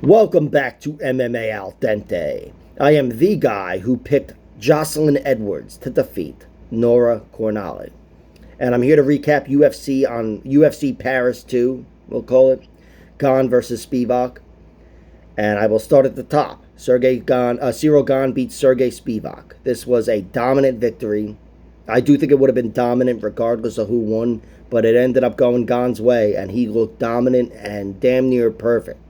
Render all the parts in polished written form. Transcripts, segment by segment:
Welcome back to MMA Al Dente. I am the guy who picked Jocelyn Edwards to defeat Nora Cornolle. And I'm here to recap UFC on UFC Paris 2, we'll call it. Gane versus Spivak. And I will start at the top. Ciryl Gane beat Sergey Spivak. This was a dominant victory. I do think it would have been dominant regardless of who won, but it ended up going Gane's way, and he looked dominant and damn near perfect.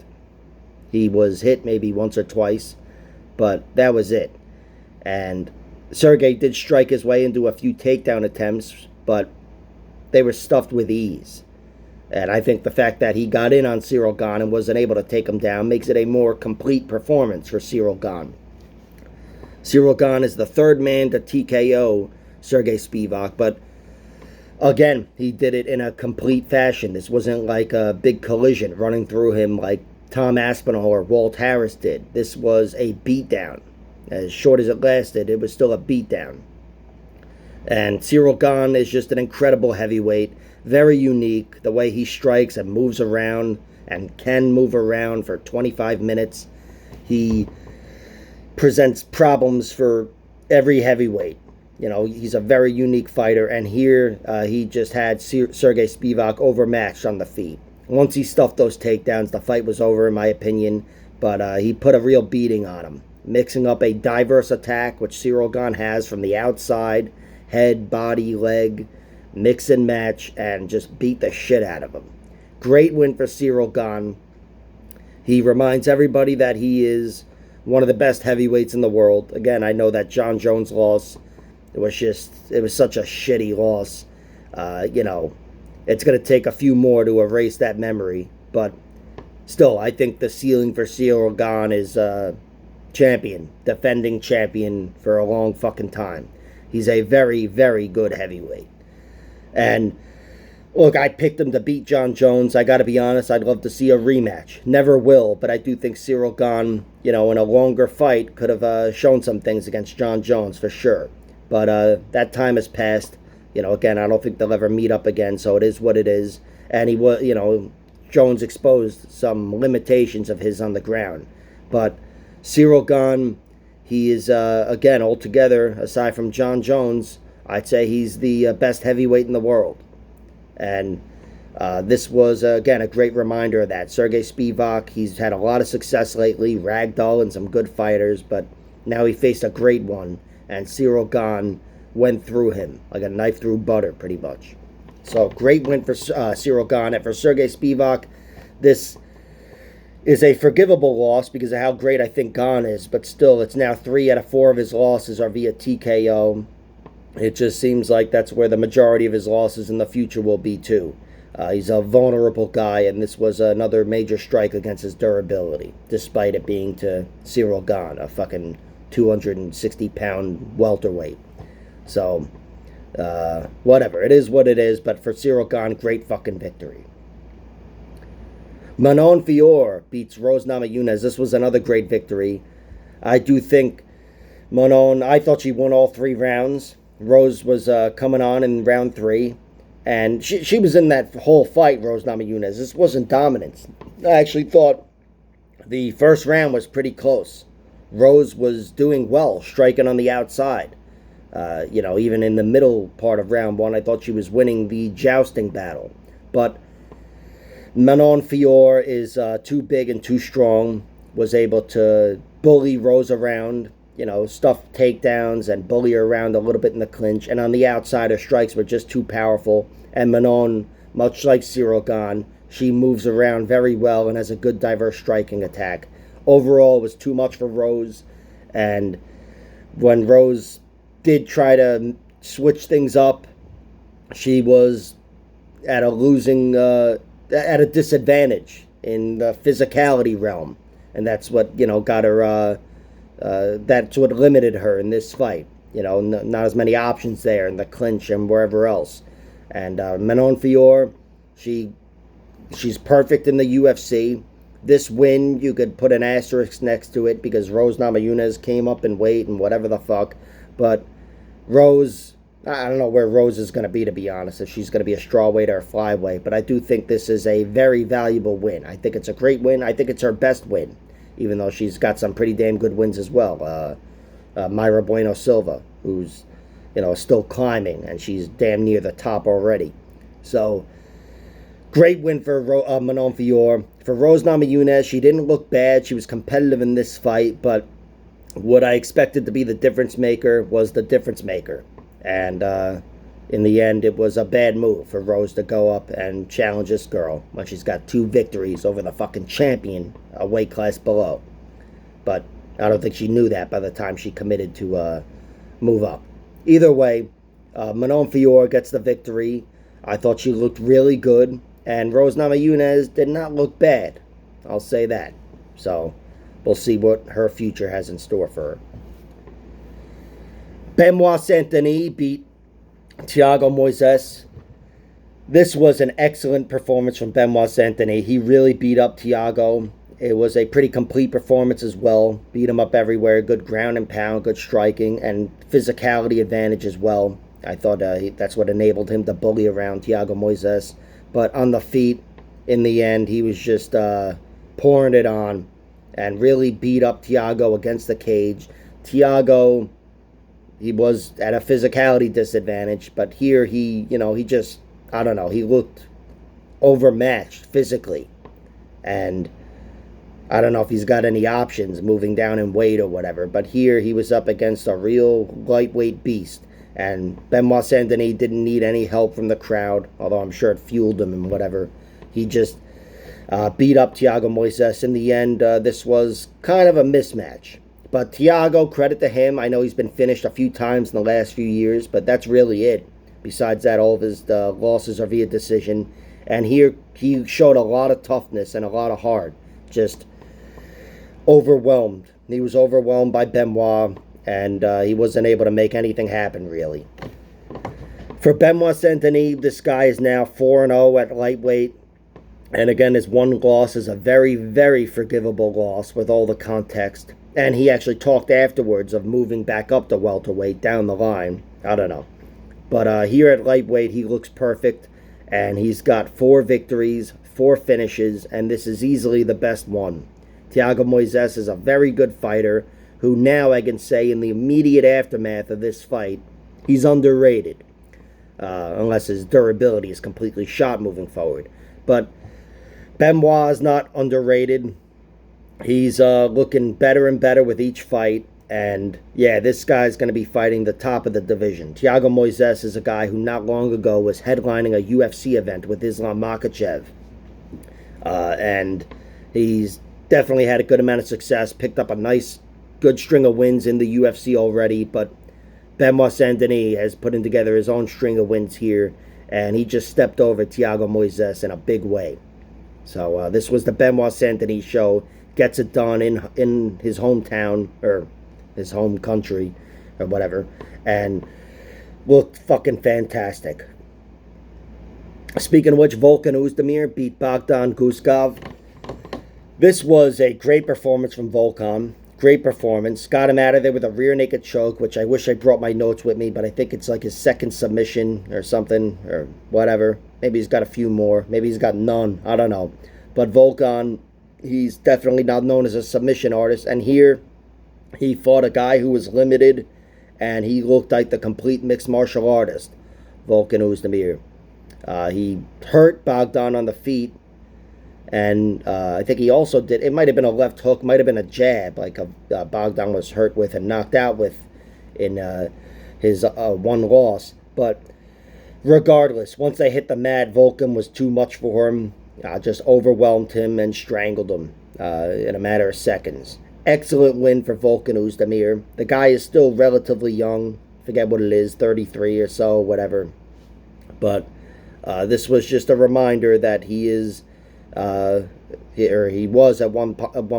He was hit maybe once or twice, but that was it. And Sergey did strike his way into a few takedown attempts, but they were stuffed with ease. And I think the fact that he got in on Ciryl Gane and wasn't able to take him down makes it a more complete performance for Ciryl Gane. Ciryl Gane is the third man to TKO Sergey Spivak, but again, he did it in a complete fashion. This wasn't like a big collision running through him like Tom Aspinall or Walt Harris did. This was a beatdown. As short as it lasted, it was still a beatdown. And Ciryl Gane is just an incredible heavyweight. Very unique. The way he strikes and moves around and can move around for 25 minutes. He presents problems for every heavyweight. You know, he's a very unique fighter. And here, he just had Sergey Spivak overmatched on the feet. Once he stuffed those takedowns, the fight was over, in my opinion. But he put a real beating on him. Mixing up a diverse attack, which Ciryl Gane has from the outside, head, body, leg, mix and match, and just beat the shit out of him. Great win for Ciryl Gane. He reminds everybody that he is one of the best heavyweights in the world. Again, I know that Jon Jones loss, it was such a shitty loss. It's going to take a few more to erase that memory. But still, I think the ceiling for Ciryl Gane is champion, defending champion for a long fucking time. He's a very, very good heavyweight. And look, I picked him to beat Jon Jones. I got to be honest, I'd love to see a rematch. Never will, but I do think Ciryl Gane, in a longer fight, could have shown some things against Jon Jones for sure. But that time has passed. Again, I don't think they'll ever meet up again, so it is what it is. And he was, Jones exposed some limitations of his on the ground. But Ciryl Gane, he is, again, altogether, aside from Jon Jones, I'd say he's the best heavyweight in the world. And this was, again, a great reminder of that. Sergey Spivak, he's had a lot of success lately, ragdoll and some good fighters, but now he faced a great one. And Ciryl Gane went through him like a knife through butter, pretty much. So, great win for Ciryl Gane. And for Sergey Spivak, this is a forgivable loss because of how great I think Gane is. But still, it's now 3 out of 4 of his losses are via TKO. It just seems like that's where the majority of his losses in the future will be, too. He's a vulnerable guy, and this was another major strike against his durability, despite it being to Ciryl Gane, a fucking 260-pound welterweight. So, whatever. It is what it is, but for Ciryl Gane, great fucking victory. Manon Fiorot beats Rose Namajunas. This was another great victory. I do think Manon, I thought she won all 3 rounds. Rose was coming on in round 3, and she was in that whole fight, Rose Namajunas. This wasn't dominance. I actually thought the first round was pretty close. Rose was doing well, striking on the outside. Even in the middle part of round 1, I thought she was winning the jousting battle. But Manon Fiorot is too big and too strong, was able to bully Rose around, stuff takedowns and bully her around a little bit in the clinch. And on the outside, her strikes were just too powerful. And Manon, much like Ciryl Gane, she moves around very well and has a good diverse striking attack. Overall, it was too much for Rose. And when Rose did try to switch things up, she was at a disadvantage in the physicality realm. And that's what, got her... that's what limited her in this fight. Not as many options there in the clinch and wherever else. And Manon Fiorot, she's perfect in the UFC. This win, you could put an asterisk next to it because Rose Namajunas came up in weight and whatever the fuck. But Rose I don't know where Rose is going to be, to be honest, if she's going to be a strawweight or a flyweight, but I do think this is a very valuable win. I think it's a great win. I think it's her best win, even though she's got some pretty damn good wins as well. Mayra Bueno Silva, who's, still climbing, and she's damn near the top already. So, great win for Manon Fiorot. For Rose Namajunas, she didn't look bad. She was competitive in this fight, but what I expected to be the difference maker was the difference maker. And in the end, it was a bad move for Rose to go up and challenge this girl when she's got 2 victories over the fucking champion, a weight class below. But I don't think she knew that by the time she committed to move up. Either way, Manon Fiorot gets the victory. I thought she looked really good. And Rose Namajunas did not look bad. I'll say that. So, we'll see what her future has in store for her. Benoit Saint-Denis beat Thiago Moises. This was an excellent performance from Benoit Saint-Denis. He really beat up Thiago. It was a pretty complete performance as well. Beat him up everywhere. Good ground and pound, good striking, and physicality advantage as well. I thought that's what enabled him to bully around Thiago Moises. But on the feet, in the end, he was just pouring it on and really beat up Thiago against the cage. Thiago, he was at a physicality disadvantage, but here he just, I don't know, he looked overmatched physically. And I don't know if he's got any options moving down in weight or whatever, but here he was up against a real lightweight beast. And Benoit Saint-Denis didn't need any help from the crowd, although I'm sure it fueled him and whatever. He just beat up Thiago Moises. In the end, this was kind of a mismatch. But Thiago, credit to him. I know he's been finished a few times in the last few years, but that's really it. Besides that, all of his losses are via decision. And here he showed a lot of toughness and a lot of heart. Just overwhelmed. He was overwhelmed by Benoit. And he wasn't able to make anything happen, really. For Benoit Saint-Denis, this guy is now 4-0 at lightweight. And again, his one loss is a very, very forgivable loss with all the context. And he actually talked afterwards of moving back up to welterweight down the line. I don't know. But here at lightweight, he looks perfect. And he's got 4 victories, 4 finishes, and this is easily the best one. Thiago Moises is a very good fighter, who now I can say in the immediate aftermath of this fight, he's underrated. Unless his durability is completely shot moving forward. But Benoit is not underrated. He's looking better and better with each fight. And yeah, this guy's going to be fighting the top of the division. Thiago Moises is a guy who not long ago was headlining a UFC event with Islam Makhachev. And he's definitely had a good amount of success. Picked up a nice good string of wins in the UFC already, but Benoit Saint-Denis has put in together his own string of wins here, and he just stepped over Thiago Moises in a big way. So this was the Benoit Saint-Denis show. Gets it done in his hometown, or his home country, or whatever, and looked fucking fantastic. Speaking of which, Volkan Oezdimar beat Bogdan Guskov. This was a great performance from Volkan. Great performance. Got him out of there with a rear naked choke, which I wish I brought my notes with me, but I think it's like his second submission or something, or whatever. Maybe he's got a few more. Maybe he's got none. I don't know. But Volkan, he's definitely not known as a submission artist. And here, he fought a guy who was limited, and he looked like the complete mixed martial artist, Volkan Oezdimar. He hurt Bogdan on the feet. And I think he also did, it might have been a left hook, might have been a jab, like Bogdan was hurt with and knocked out with in his one loss. But regardless, once they hit the mat, Volkan was too much for him, just overwhelmed him and strangled him in a matter of seconds. Excellent win for Volkan Oezdimar. The guy is still relatively young, forget what it is, 33 or so, whatever. But this was just a reminder that he is... he was at one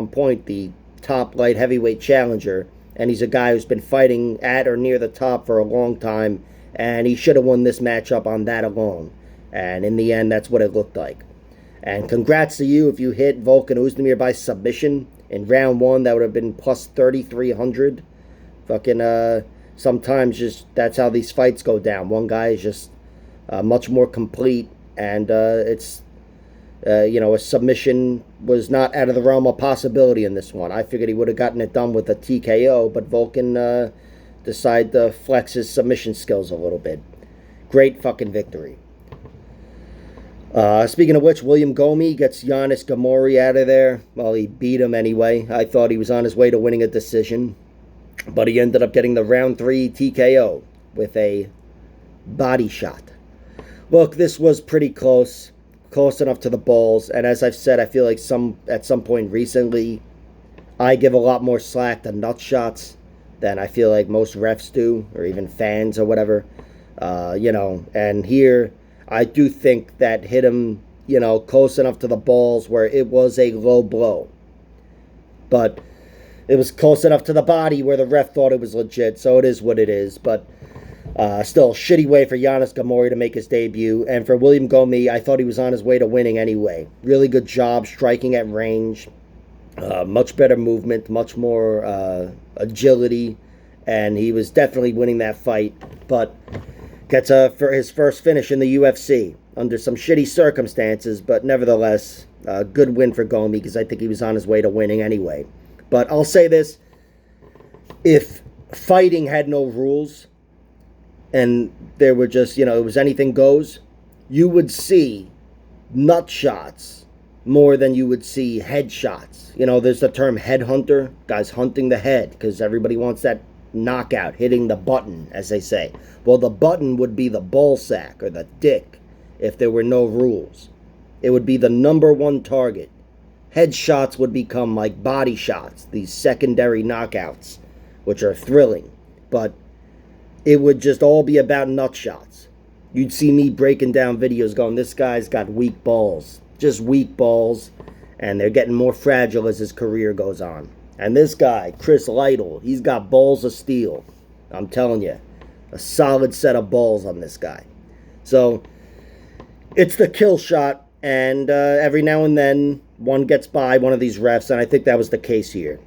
point the top light heavyweight challenger, and he's a guy who's been fighting at or near the top for a long time, and he should have won this matchup on that alone. And in the end, that's what it looked like. And congrats to you if you hit Volkan Oezdimar by submission in round 1. That would have been plus 3,300. Fucking sometimes just that's how these fights go down. One guy is just much more complete, and a submission was not out of the realm of possibility in this one. I figured he would have gotten it done with a TKO, but Volkan decided to flex his submission skills a little bit. Great fucking victory. Speaking of which, William Gomis gets Ghemmouri out of there. Well, he beat him anyway. I thought he was on his way to winning a decision, but he ended up getting the round 3 TKO with a body shot. Look, this was pretty close enough to the balls, and as I've said, I feel like at some point recently, I give a lot more slack to nut shots than I feel like most refs do, or even fans or whatever. And here, I do think that hit him, close enough to the balls where it was a low blow. But it was close enough to the body where the ref thought it was legit, so it is what it is. But still, shitty way for Ghemmouri to make his debut. And for William Gomis, I thought he was on his way to winning anyway. Really good job striking at range. Much better movement, much more agility. And he was definitely winning that fight. But gets for his first finish in the UFC under some shitty circumstances. But nevertheless, a good win for Gomis because I think he was on his way to winning anyway. But I'll say this. If fighting had no rules, and there were just, it was anything goes, you would see nut shots more than you would see head shots. There's the term headhunter, guys hunting the head, because everybody wants that knockout, hitting the button, as they say. Well, the button would be the ball sack or the dick if there were no rules. It would be the number one target. Head shots would become like body shots, these secondary knockouts, which are thrilling. But it would just all be about nut shots. You'd see me breaking down videos going, this guy's got weak balls. Just weak balls. And they're getting more fragile as his career goes on. And this guy, Chris Lytle, he's got balls of steel. I'm telling you. A solid set of balls on this guy. So, it's the kill shot. And every now and then, one gets by one of these refs. And I think that was the case here.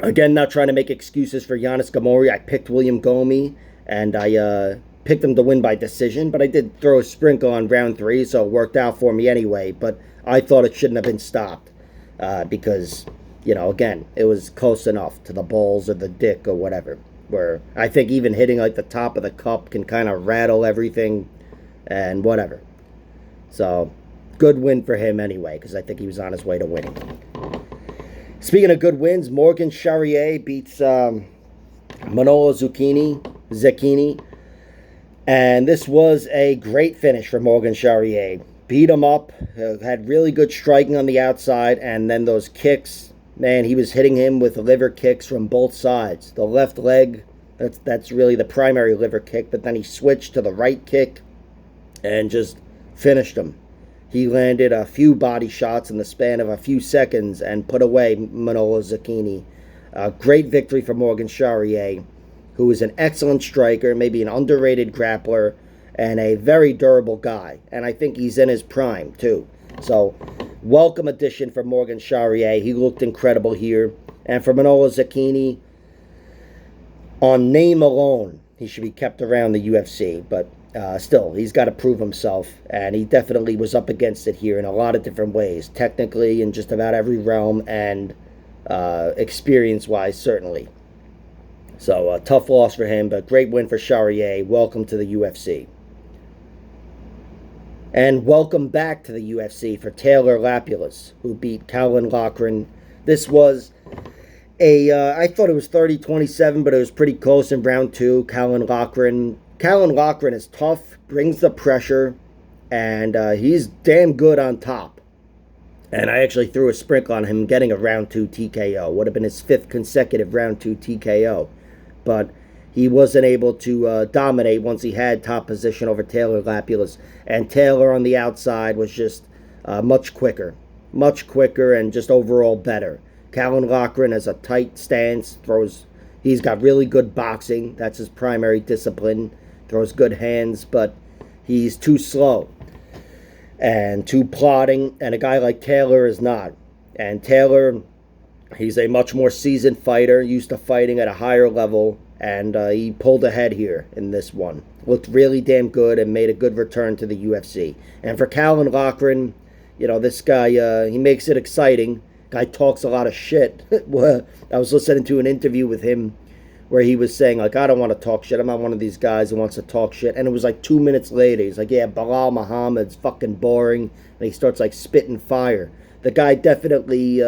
Again, not trying to make excuses for Ghemmouri. I picked William Gomis. And I picked him to win by decision, but I did throw a sprinkle on round 3, so it worked out for me anyway. But I thought it shouldn't have been stopped because, again, it was close enough to the balls or the dick or whatever. Where I think even hitting like the top of the cup can kind of rattle everything and whatever. So, good win for him anyway, because I think he was on his way to winning. Speaking of good wins, Morgan Charriere beats Manolo Zecchini, and this was a great finish for Morgan Charriere. Beat him up, had really good striking on the outside, and then those kicks, man, he was hitting him with liver kicks from both sides. The left leg, that's really the primary liver kick, but then he switched to the right kick and just finished him. He landed a few body shots in the span of a few seconds and put away Manolo Zecchini. A great victory for Morgan Charriere, who is an excellent striker, maybe an underrated grappler, and a very durable guy. And I think he's in his prime, too. So, welcome addition for Morgan Charriere. He looked incredible here. And for Manolo Zecchini, on name alone, he should be kept around the UFC. But still, he's got to prove himself. And he definitely was up against it here in a lot of different ways. Technically, in just about every realm, and experience-wise, certainly. So, a tough loss for him, but great win for Charriere. Welcome to the UFC. And welcome back to the UFC for Taylor Lapilus, who beat Loughran. This was I thought it was 30-27, but it was pretty close in round 2. Loughran is tough, brings the pressure, and he's damn good on top. And I actually threw a sprinkle on him getting a round 2 TKO. Would have been his 5th consecutive round 2 TKO. But he wasn't able to dominate once he had top position over Taylor Lapilus. And Taylor on the outside was just much quicker and just overall better. Loughran has a tight stance, he's got really good boxing. That's his primary discipline. Throws good hands, but he's too slow and too plodding, and a guy like Taylor is not. And Taylor, he's a much more seasoned fighter, used to fighting at a higher level, and he pulled ahead here in this one. Looked really damn good and made a good return to the UFC. And for Calvin Loughran, this guy, he makes it exciting. Guy talks a lot of shit. I was listening to an interview with him where he was saying, like, I don't want to talk shit. I'm not one of these guys who wants to talk shit. And it was like 2 minutes later, he's like, yeah, Bilal Muhammad's fucking boring. And he starts like spitting fire. The guy definitely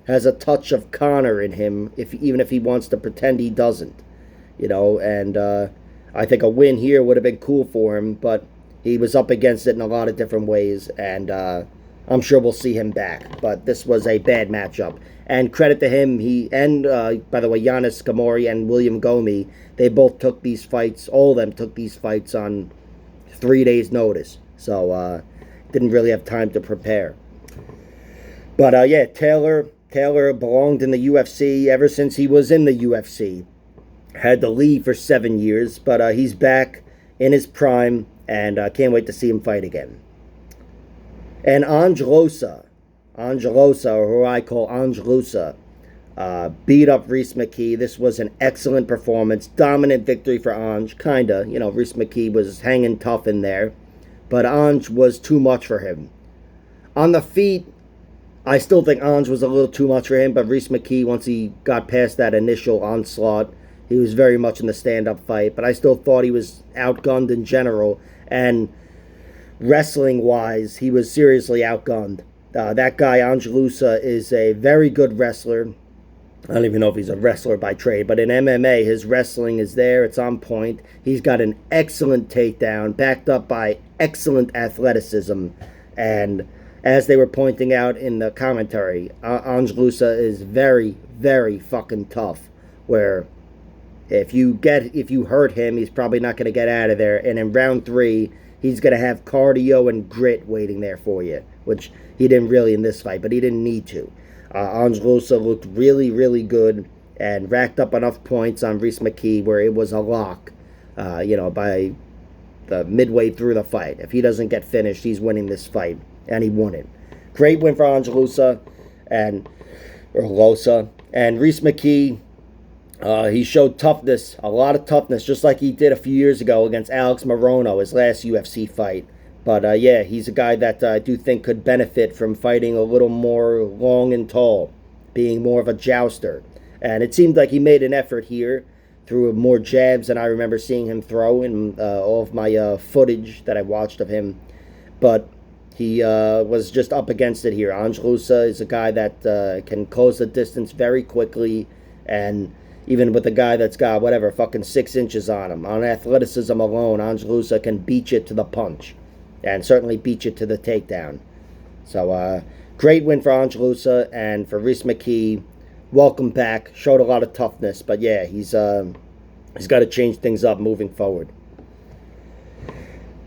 has a touch of Connor in him, even if he wants to pretend he doesn't. And I think a win here would have been cool for him, but he was up against it in a lot of different ways, and I'm sure we'll see him back. But this was a bad matchup. And credit to him, by the way, Giannis Ghemmouri and William Gomis, they both took these fights, all of them took these fights on 3 days' notice. So, didn't really have time to prepare. But, yeah, Taylor belonged in the UFC ever since he was in the UFC. Had to leave for 7 years, but he's back in his prime, and I can't wait to see him fight again. And Loosa, or who I call Loosa, beat up Rhys McKee. This was an excellent performance. Dominant victory for Ange, kinda. Rhys McKee was hanging tough in there. But Ange was too much for him. On the feet, I still think Ange was a little too much for him, but Rhys McKee, once he got past that initial onslaught, he was very much in the stand-up fight. But I still thought he was outgunned in general. And wrestling-wise, he was seriously outgunned. That guy, Loosa, is a very good wrestler. I don't even know if he's a wrestler by trade, but in MMA, his wrestling is there. It's on point. He's got an excellent takedown, backed up by excellent athleticism. And as they were pointing out in the commentary, Loosa is very, very fucking tough, where if you hurt him, he's probably not going to get out of there. And in round 3, he's going to have cardio and grit waiting there for you, which he didn't really in this fight, but he didn't need to. Loosa looked really, really good and racked up enough points on Rhys McKee where it was a lock, by the midway through the fight. If he doesn't get finished, he's winning this fight, and he won it. Great win for Loosa, and Rhys McKee. He showed toughness, a lot of toughness, just like he did a few years ago against Alex Morono, his last UFC fight. But, yeah, he's a guy that I do think could benefit from fighting a little more long and tall, being more of a jouster. And it seemed like he made an effort here, threw more jabs than I remember seeing him throw in all of my footage that I watched of him. But he was just up against it here. Loosa is a guy that can close the distance very quickly, and even with a guy that's got, fucking 6 inches on him. On athleticism alone, Loosa can beat you to the punch. And certainly beat you to the takedown. So, great win for Loosa. And for Rhys McKee, welcome back. Showed a lot of toughness. But, yeah, he's got to change things up moving forward.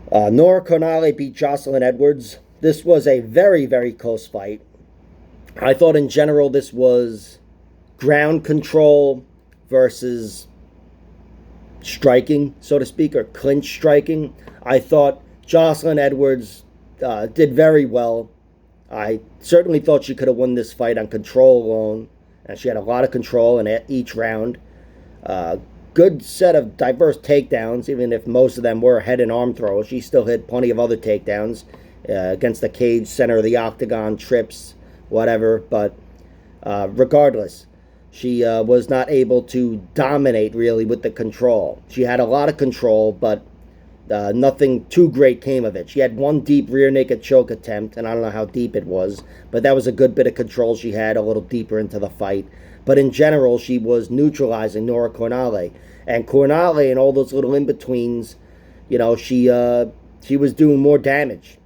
Nora Cornolle beat Jocelyn Edwards. This was a very, very close fight. I thought in general this was ground control versus striking, so to speak, or clinch striking. I thought Jocelyn Edwards did very well. I certainly thought she could have won this fight on control alone, and she had a lot of control in each round. Good set of diverse takedowns, even if most of them were head and arm throws. She still hit plenty of other takedowns against the cage, center of the octagon, trips, whatever. But regardless, she was not able to dominate really with the control. She had a lot of control, but nothing too great came of it. She had one deep rear naked choke attempt, and I don't know how deep it was, but that was a good bit of control she had a little deeper into the fight. But in general, she was neutralizing Nora Cornolle. And Cornolle and all those little in-betweens, she was doing more damage.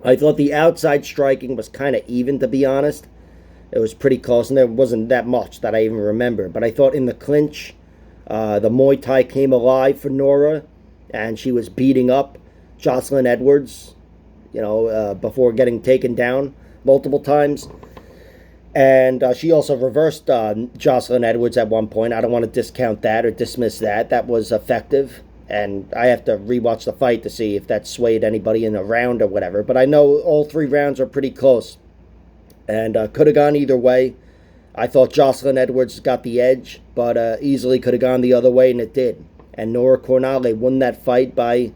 I thought the outside striking was kind of even, to be honest. It was pretty close, and there wasn't that much that I even remember. But I thought in the clinch, the Muay Thai came alive for Nora, and she was beating up Jocelyn Edwards, before getting taken down multiple times. And she also reversed Jocelyn Edwards at one point. I don't want to discount that or dismiss that. That was effective. And I have to rewatch the fight to see if that swayed anybody in a round or whatever. But I know all 3 rounds are pretty close. And could have gone either way. I thought Jocelyn Edwards got the edge, but easily could have gone the other way, and it did. And Nora Cornolle won that fight by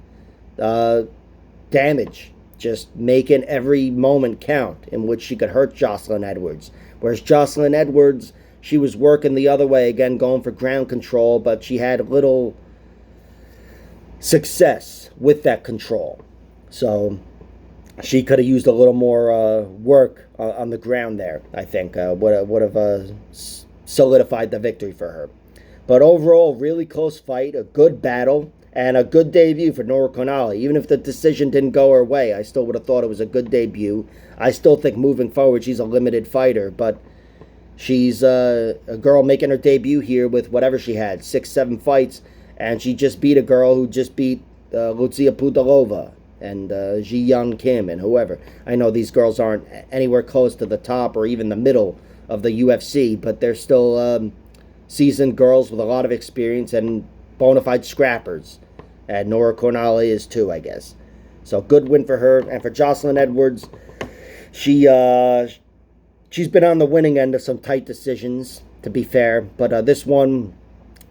damage, just making every moment count in which she could hurt Jocelyn Edwards. Whereas Jocelyn Edwards, she was working the other way, again going for ground control, but she had little success with that control. So she could have used a little more work on the ground there, I think. Would have solidified the victory for her. But overall, really close fight, a good battle, and a good debut for Nora Cornolle. Even if the decision didn't go her way, I still would have thought it was a good debut. I still think moving forward, she's a limited fighter, but she's a girl making her debut here with whatever she had, 6-7 fights, and she just beat a girl who just beat Lucia Pudilova and Ji Yeon Kim and whoever. I know these girls aren't anywhere close to the top or even the middle of the UFC, but they're still seasoned girls with a lot of experience and bona fide scrappers. And Nora Cornolle is too, I guess. So good win for her. And for Jocelyn Edwards, she's been on the winning end of some tight decisions, to be fair. But this one,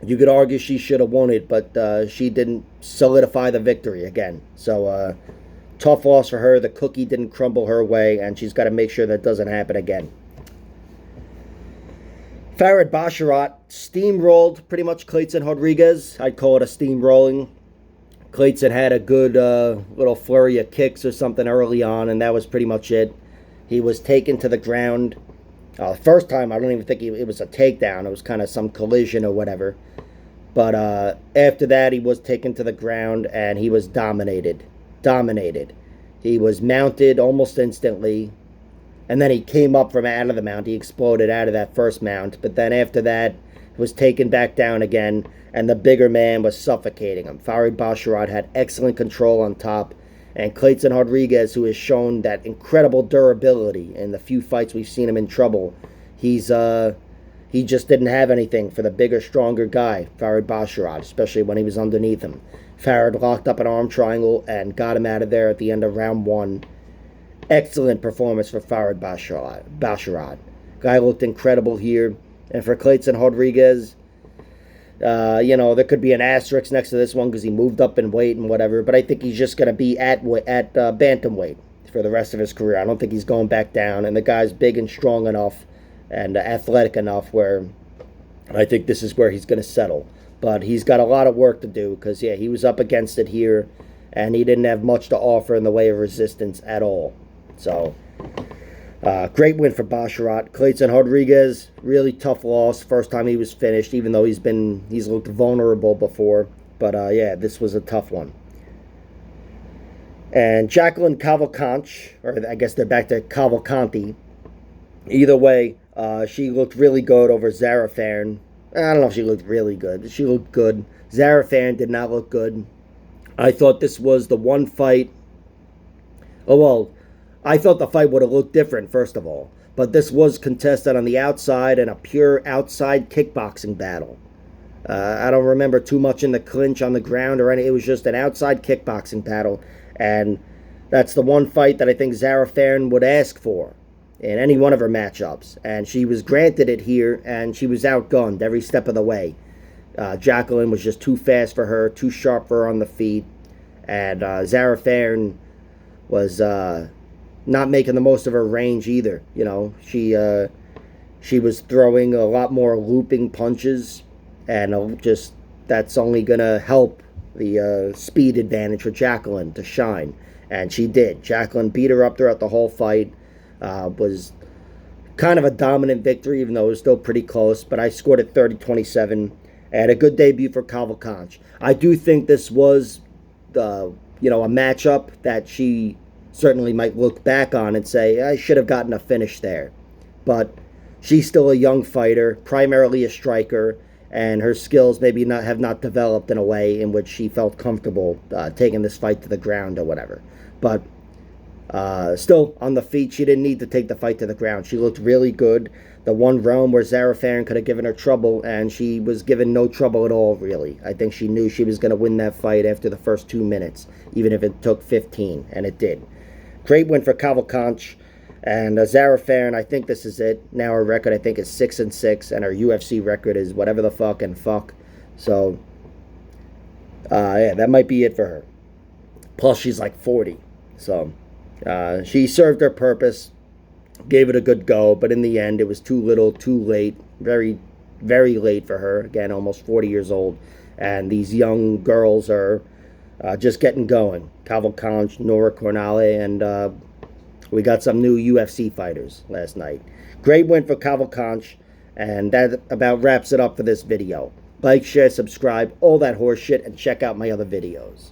you could argue she should have won it, but she didn't solidify the victory again. So tough loss for her. The cookie didn't crumble her way, and she's got to make sure that doesn't happen again. Fairn Basharat steamrolled pretty much Clayton Rodrigues. I'd call it a steamrolling. Clayton had a good little flurry of kicks or something early on, and that was pretty much it. He was taken to the ground. First time, I don't even think it was a takedown. It was kind of some collision or whatever. But after that, he was taken to the ground, and he was dominated. He was mounted almost instantly. And then he came up from out of the mount. He exploded out of that first mount. But then after that, he was taken back down again. And the bigger man was suffocating him. Fairn Basharat had excellent control on top. And Clayton Rodrigues, who has shown that incredible durability in the few fights we've seen him in trouble, he just didn't have anything for the bigger, stronger guy, Fairn Basharat, especially when he was underneath him. Fairn locked up an arm triangle and got him out of there at the end of round 1. Excellent performance for Fairn Basharat. Guy looked incredible here. And for Clayton Rodrigues, there could be an asterisk next to this one because he moved up in weight and whatever. But I think he's just going to be at bantamweight for the rest of his career. I don't think he's going back down. And the guy's big and strong enough and athletic enough where I think this is where he's going to settle. But he's got a lot of work to do because, he was up against it here. And he didn't have much to offer in the way of resistance at all. So, great win for Basharat. Clayton Rodrigues, really tough loss. First time he was finished, even though he's looked vulnerable before. But this was a tough one. And Jacqueline Cavalcanti, or I guess they're back to Cavalcanti. Either way, she looked really good over Zarah Fairn. I don't know if she looked really good. She looked good. Zarah Fairn did not look good. I thought this was the one fight. I thought the fight would have looked different, first of all. But this was contested on the outside in a pure outside kickboxing battle. I don't remember too much in the clinch on the ground or anything. It was just an outside kickboxing battle. And that's the one fight that I think Zarah Fairn would ask for in any one of her matchups. And she was granted it here, and she was outgunned every step of the way. Jacqueline was just too fast for her, too sharp for her on the feet. And Zarah Fairn was not making the most of her range either. She was throwing a lot more looping punches, and that's only going to help the speed advantage for Jacqueline to shine. And she did. Jacqueline beat her up throughout the whole fight. Was kind of a dominant victory, even though it was still pretty close. But I scored it 30-27. And a good debut for Cavalcanti. I do think this was a matchup that she certainly might look back on and say, I should have gotten a finish there. But she's still a young fighter, primarily a striker, and her skills maybe have not developed in a way in which she felt comfortable taking this fight to the ground or whatever. But still, on the feet, she didn't need to take the fight to the ground. She looked really good. The one realm where Zarah Fairn could have given her trouble, and she was given no trouble at all, really. I think she knew she was going to win that fight after the first 2 minutes, even if it took 15, and it did. Great win for Cavalcanti. And Zara Fairn, I think this is it. Now her record, I think, is 6-6, and her UFC record is whatever the fuck and fuck. So, yeah, that might be it for her. Plus, she's like 40. So, she served her purpose, gave it a good go, but in the end, it was too little, too late. Very, very late for her. Again, almost 40 years old. And these young girls are just getting going. Cavalcanti, Nora Cornolle, and we got some new UFC fighters last night. Great win for Cavalcanti, and that about wraps it up for this video. Like, share, subscribe, all that horse shit, and check out my other videos.